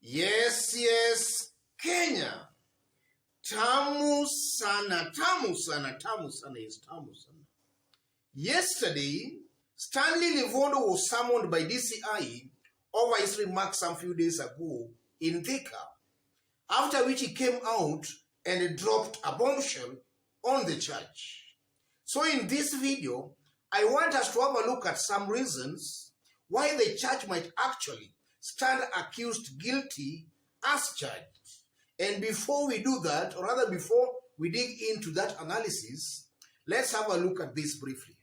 Yes, Kenya. Tamu sana is tamu sana. Yesterday, Stanley Livondo was summoned by DCI over his remarks some few days ago in Thika, after which he came out and dropped a bombshell on the church. So in this video, I want us to have a look at some reasons why the church might actually stand accused guilty as charged. And before we do that, or rather before we dig into that analysis, let's have a look at this briefly.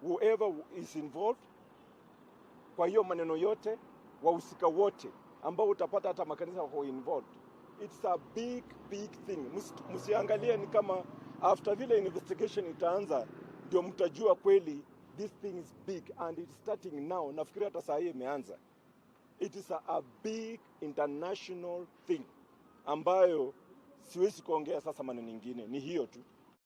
Whoever is involved, kwa hiyo maneno yote, wahusika wote ambao utapata hata makanisa wako involved. It's a big thing. Msiangalie ni kama after vile investigation itaanza ndio mtajua kweli this thing is big and it's starting now. Nafikiri hata saa hii imeanza. It is a big international thing ambayo siwezi kuongea sasa maneno mengine, ni hiyo tu.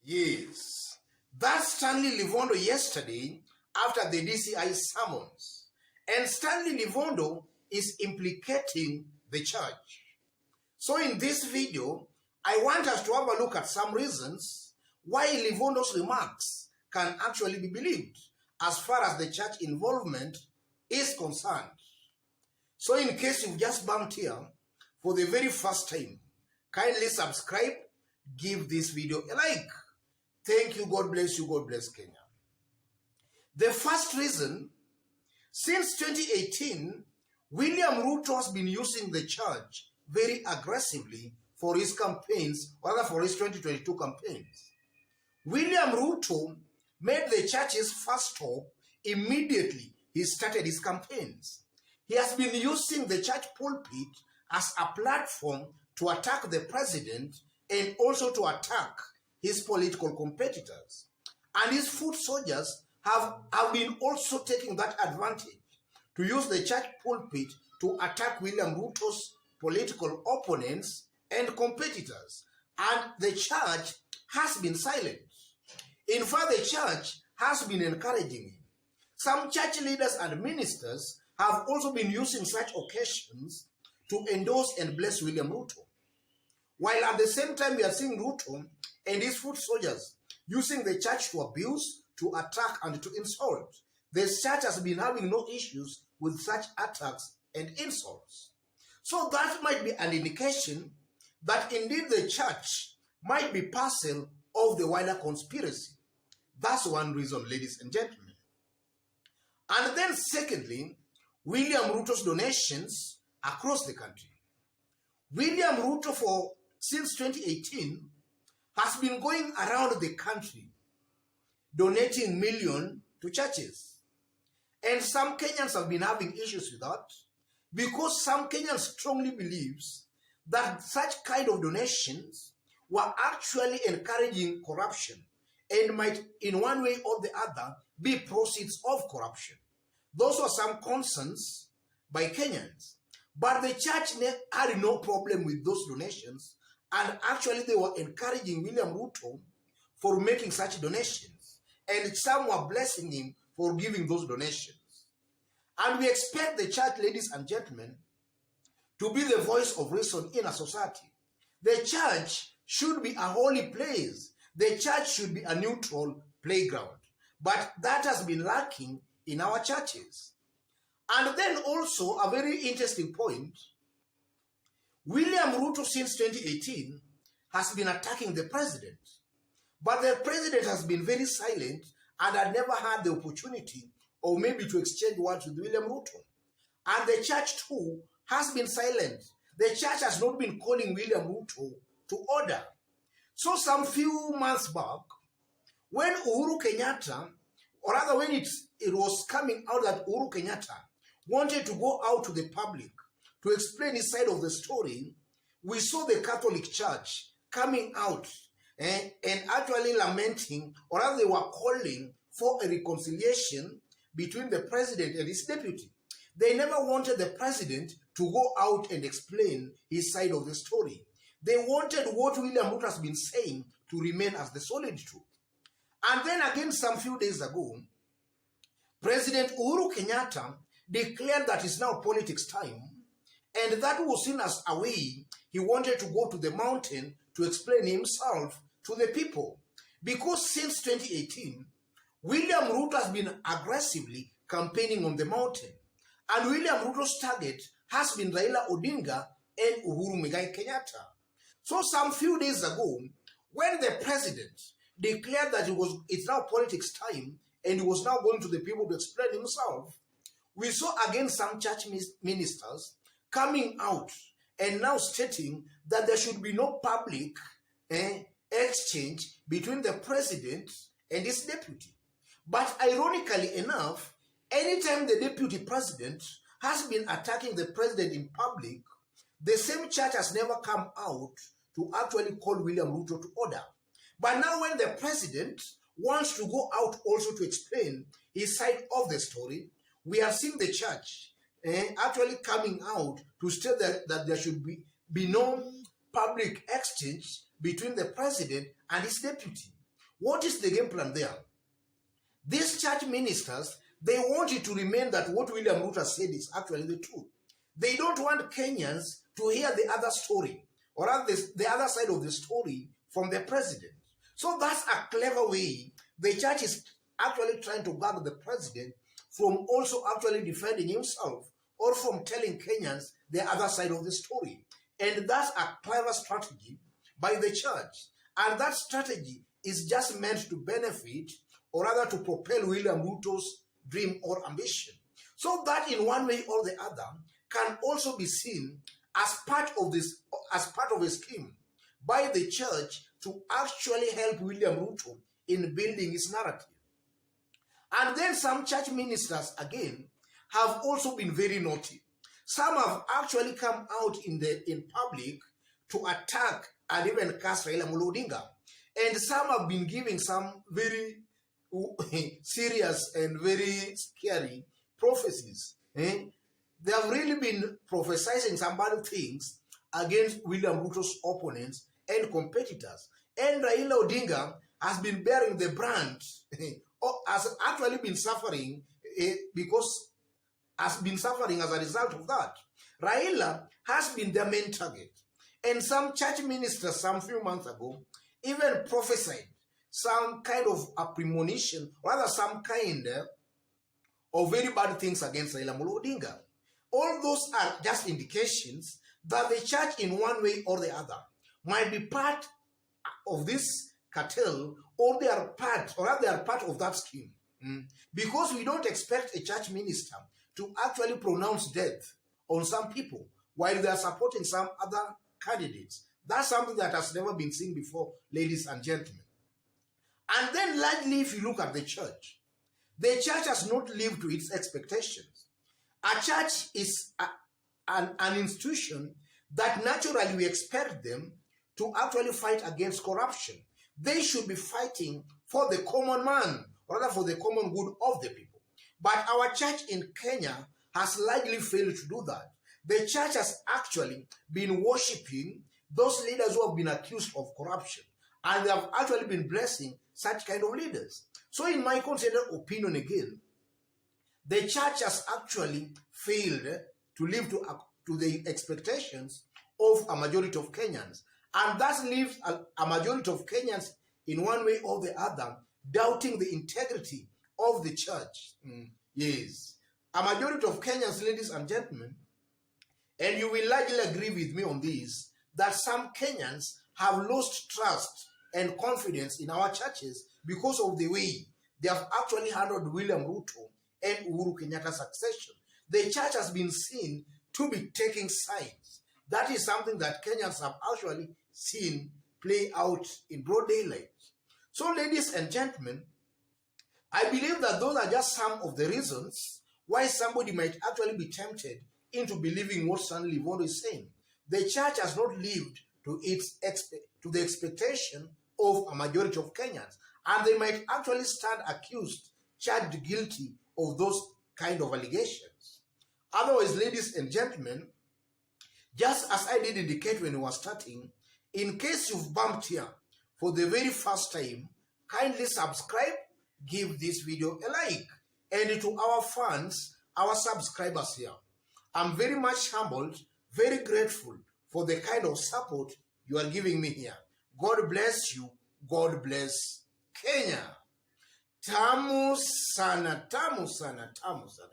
Yes, that's Stanley Livondo yesterday after the DCI summons. And Stanley Livondo is implicating the church. So in this video, I want us to have a look at some reasons why Livondo's remarks can actually be believed as far as the church involvement is concerned. So in case you've just bumped here for the very first time, kindly subscribe, give this video a like. Thank you, God bless you, God bless Kenya. The first reason, since 2018, William Ruto has been using the church very aggressively for his campaigns, or rather for his 2022 campaigns. William Ruto made the church's first stop immediately he started his campaigns. He has been using the church pulpit as a platform to attack the president and also to attack his political competitors. And his foot soldiers have been also taking that advantage to use the church pulpit to attack William Ruto's political opponents and competitors. And the church has been silent. In fact, the church has been encouraging him. Some church leaders and ministers have also been using such occasions to endorse and bless William Ruto. While at the same time we are seeing Ruto and his foot soldiers using the church to abuse, to attack, and to insult, the church has been having no issues with such attacks and insults. So that might be an indication that indeed the church might be parcel of the wider conspiracy. That's one reason, ladies and gentlemen. And then secondly, William Ruto's donations across the country. William Ruto since 2018 has been going around the country donating millions to churches. And some Kenyans have been having issues with that because some Kenyans strongly believes that such kind of donations were actually encouraging corruption and might in one way or the other be proceeds of corruption. Those were some concerns by Kenyans. But the church had no problem with those donations, and actually they were encouraging William Ruto for making such donations. And some were blessing him for giving those donations. And we expect the church, ladies and gentlemen, to be the voice of reason in a society. The church should be a holy place. The church should be a neutral playground. But that has been lacking in our churches. And then also a very interesting point, William Ruto since 2018 has been attacking the president. But the president has been very silent and had never had the opportunity or maybe to exchange words with William Ruto. And the church too has been silent. The church has not been calling William Ruto to order. So some few months back, when Uhuru Kenyatta, or rather when it was coming out that Uhuru Kenyatta wanted to go out to the public to explain his side of the story, we saw the Catholic Church coming out and actually lamenting, or rather they were calling for a reconciliation between the president and his deputy. They never wanted the president to go out and explain his side of the story. They wanted what William Ruto has been saying to remain as the solid truth. And then again, some few days ago, President Uhuru Kenyatta declared that it's now politics time And that was seen as a way he wanted to go to the mountain to explain himself to the people. Because since 2018, William Ruto has been aggressively campaigning on the mountain. And William Ruto's target has been Raila Odinga and Uhuru Muigai Kenyatta. So some few days ago, when the president declared that it's now politics time and he was now going to the people to explain himself, we saw again some church ministers coming out and now stating that there should be no public exchange between the president and his deputy. But ironically enough, anytime the deputy president has been attacking the president in public, the same church has never come out to actually call William Ruto to order. But now when the president wants to go out also to explain his side of the story, we have seen the church actually coming out to state that there should be no public exchange between the president and his deputy. What is the game plan there? These church ministers, they want it to remain that what William Ruto said is actually the truth. They don't want Kenyans to hear the other story or the other side of the story from the president. So that's a clever way the church is actually trying to guard the president from also actually defending himself or from telling Kenyans the other side of the story. And that's a clever strategy by the church. And that strategy is just meant to benefit or rather to propel William Ruto's dream or ambition. So that in one way or the other can also be seen as part of a scheme by the church to actually help William Ruto in building his narrative. And then some church ministers again have also been very naughty. Some have actually come out in public to attack and even cast Raila Odinga. And some have been giving some very serious and very scary prophecies. They have really been prophesying some bad things against William Ruto's opponents and competitors. And Raila Odinga has been bearing the brunt, or has actually been suffering has been suffering as a result of that. Raila has been their main target. And some church ministers some few months ago even prophesied some kind of a premonition, rather some kind of very bad things against Raila Odinga. All those are just indications that the church in one way or the other might be part of this cartel, or they are part of that scheme. Because we don't expect a church minister to actually pronounce death on some people while they are supporting some other candidates. That's something that has never been seen before, ladies and gentlemen. And then largely, if you look at the church has not lived to its expectations. A church is an institution that naturally we expect them to actually fight against corruption. They should be fighting for the common man, rather for the common good of the people. But our church in Kenya has largely failed to do that. The church has actually been worshipping those leaders who have been accused of corruption, and they have actually been blessing such kind of leaders. So in my considered opinion again, the church has actually failed to live to the expectations of a majority of Kenyans. And that leaves a majority of Kenyans in one way or the other doubting the integrity of the church. Yes. A majority of Kenyans, ladies and gentlemen, and you will largely agree with me on this, that some Kenyans have lost trust and confidence in our churches because of the way they have actually handled William Ruto and Uhuru Kenyatta's succession. The church has been seen to be taking sides. That is something that Kenyans have actually seen play out in broad daylight. So, ladies and gentlemen, I believe that those are just some of the reasons why somebody might actually be tempted into believing what Stanley Livondo is saying. The church has not lived to the expectation of a majority of Kenyans, and they might actually stand accused, charged guilty of those kind of allegations. Otherwise, ladies and gentlemen, just as I did indicate when we were starting, in case you've bumped here for the very first time, kindly subscribe, give this video a like, and to our fans, our subscribers here, I'm very much humbled very grateful for the kind of support you are giving me here. God bless you. God bless Kenya. Tamu sana, tamu sana, tamu sana.